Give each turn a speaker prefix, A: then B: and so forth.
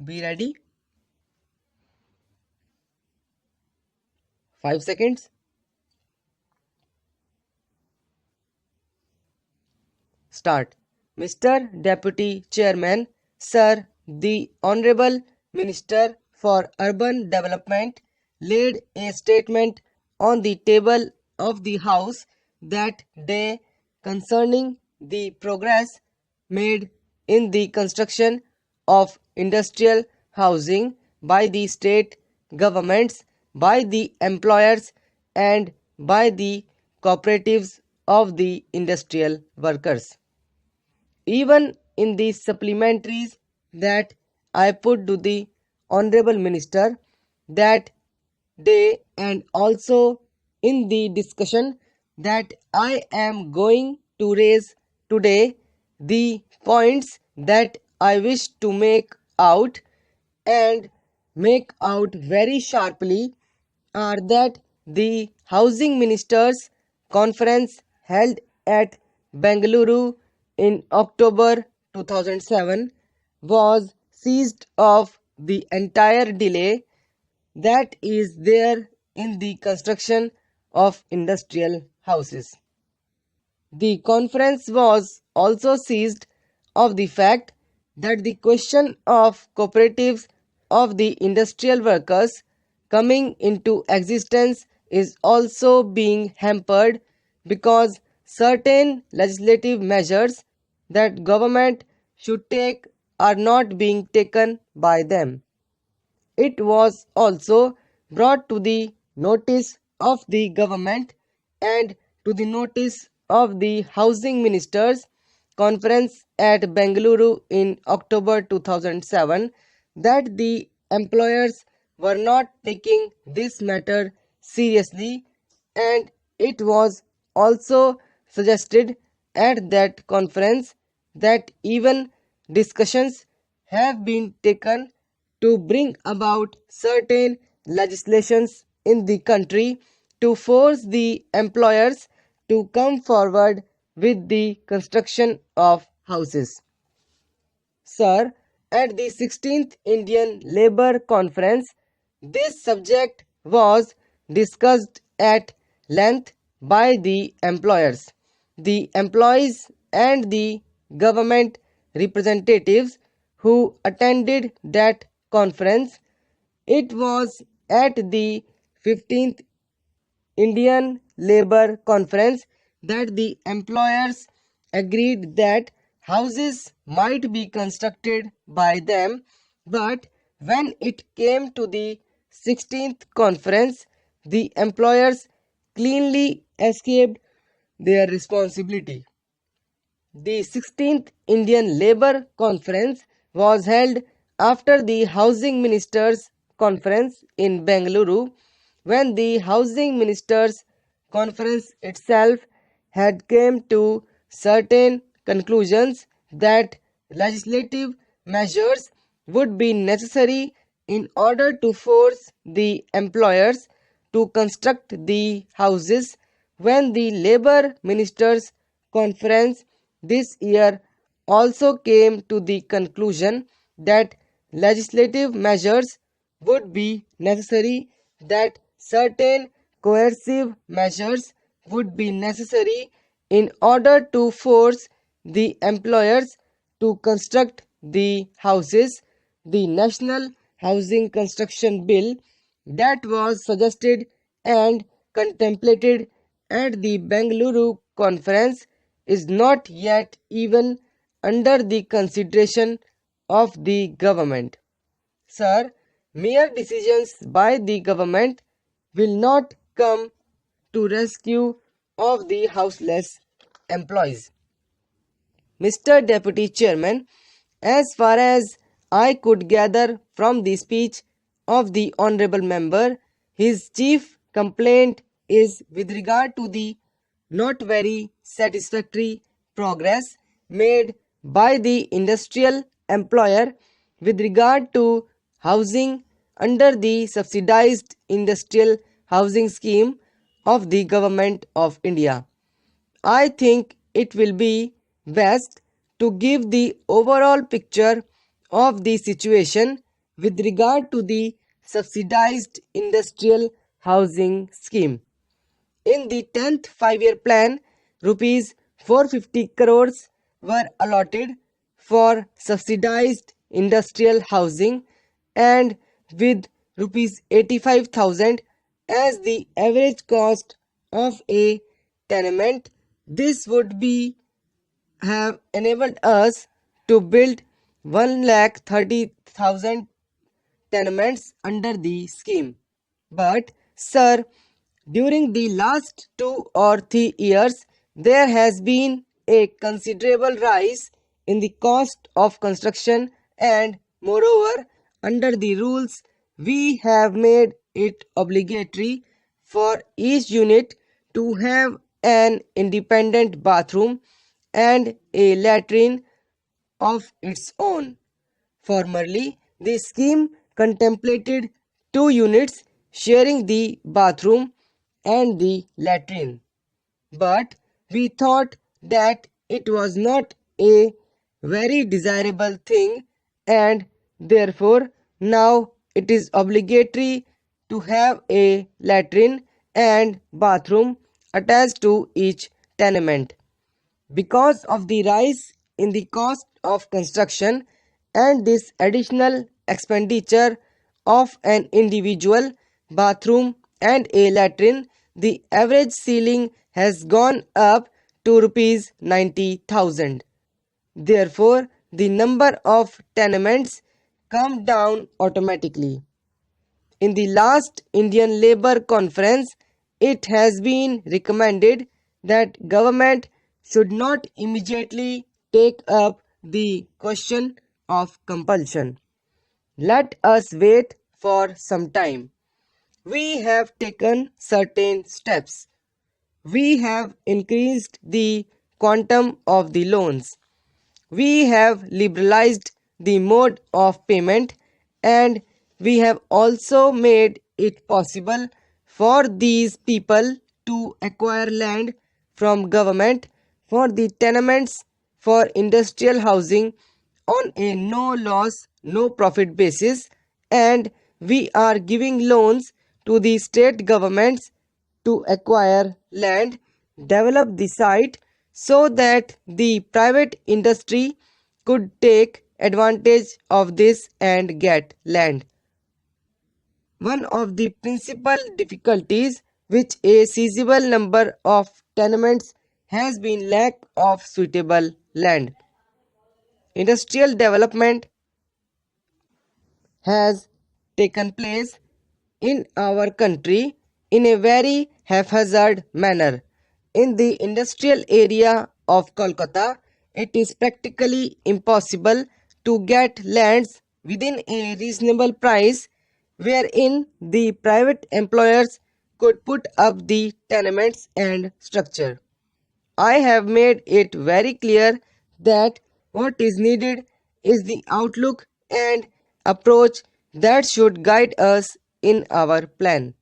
A: Be ready. 5 seconds. Start. Mr. Deputy Chairman, Sir, the Honorable Minister for Urban Development laid a statement on the table of the House that day concerning the progress made in the construction of industrial housing by the state governments, by the employers, and by the cooperatives of the industrial workers. Even in the supplementaries that I put to the Honorable Minister that day, and also in the discussion that I am going to raise today, the points that I wish to make out and make out very sharply are that the Housing Ministers Conference held at Bengaluru in October 2007 was seized of the entire delay that is there in the construction of industrial houses. The conference was also seized of the fact that the question of cooperatives of the industrial workers coming into existence is also being hampered because certain legislative measures that government should take are not being taken by them. It was also brought to the notice of the government and to the notice of the Housing Ministers Conference at Bengaluru in October 2007 that the employers were not taking this matter seriously, and it was also suggested at that conference that even discussions have been taken to bring about certain legislations in the country to force the employers to come forward with the construction of houses. Sir, at the 16th Indian Labour Conference, this subject was discussed at length by the employers, the employees, and the government representatives who attended that conference. It was at the 15th Indian Labour Conference that the employers agreed that houses might be constructed by them, but when it came to the 16th conference, the employers cleanly escaped their responsibility. The 16th Indian Labour Conference was held after the Housing Ministers Conference in Bengaluru, when the Housing Ministers Conference itself had come to certain conclusions that legislative measures would be necessary in order to force the employers to construct the houses. When the Labour Ministers Conference this year also came to the conclusion that legislative measures would be necessary, that certain coercive measures would be necessary in order to force the employers to construct the houses. The National Housing Construction Bill that was suggested and contemplated at the Bengaluru conference is not yet even under the consideration of the government. Sir, mere decisions by the government will not come to rescue of the houseless employees. Mr. Deputy Chairman, as far as I could gather from the speech of the Honourable Member, his chief complaint is with regard to the not very satisfactory progress made by the industrial employer with regard to housing under the subsidized industrial housing scheme of the Government of India. I think it will be best to give the overall picture of the situation with regard to the subsidized industrial housing scheme. In the 10th 5-year plan, rupees 450 crores were allotted for subsidized industrial housing, and with rupees 85,000 as the average cost of a tenement, this would be have enabled us to build 1,30,000 tenements under the scheme. But, sir, during the last 2 or 3 years, there has been a considerable rise in the cost of construction, and moreover, under the rules, we have made it obligatory for each unit to have an independent bathroom and a latrine of its own. Formerly, the scheme contemplated 2 units sharing the bathroom and the latrine, but we thought that it was not a very desirable thing, and therefore now it is obligatory to have a latrine and bathroom attached to each tenement. Because of the rise in the cost of construction and this additional expenditure of an individual bathroom and a latrine, the average ceiling has gone up to rupees 90,000. Therefore, the number of tenements come down automatically. In the last Indian Labour Conference, it has been recommended that government should not immediately take up the question of compulsion. Let us wait for some time. We have taken certain steps. We have increased the quantum of the loans. We have liberalized the mode of payment, and we have also made it possible for these people to acquire land from government for the tenements for industrial housing on a no loss no profit basis, and we are giving loans to the state governments to acquire land, develop the site so that the private industry could take advantage of this and get land. One of the principal difficulties which a sizable number of tenements has been lack of suitable land. Industrial development has taken place in our country in a very haphazard manner. In the industrial area of Kolkata, it is practically impossible to get lands within a reasonable price wherein the private employers could put up the tenements and structure. I have made it very clear that what is needed is the outlook and approach that should guide us in our plan.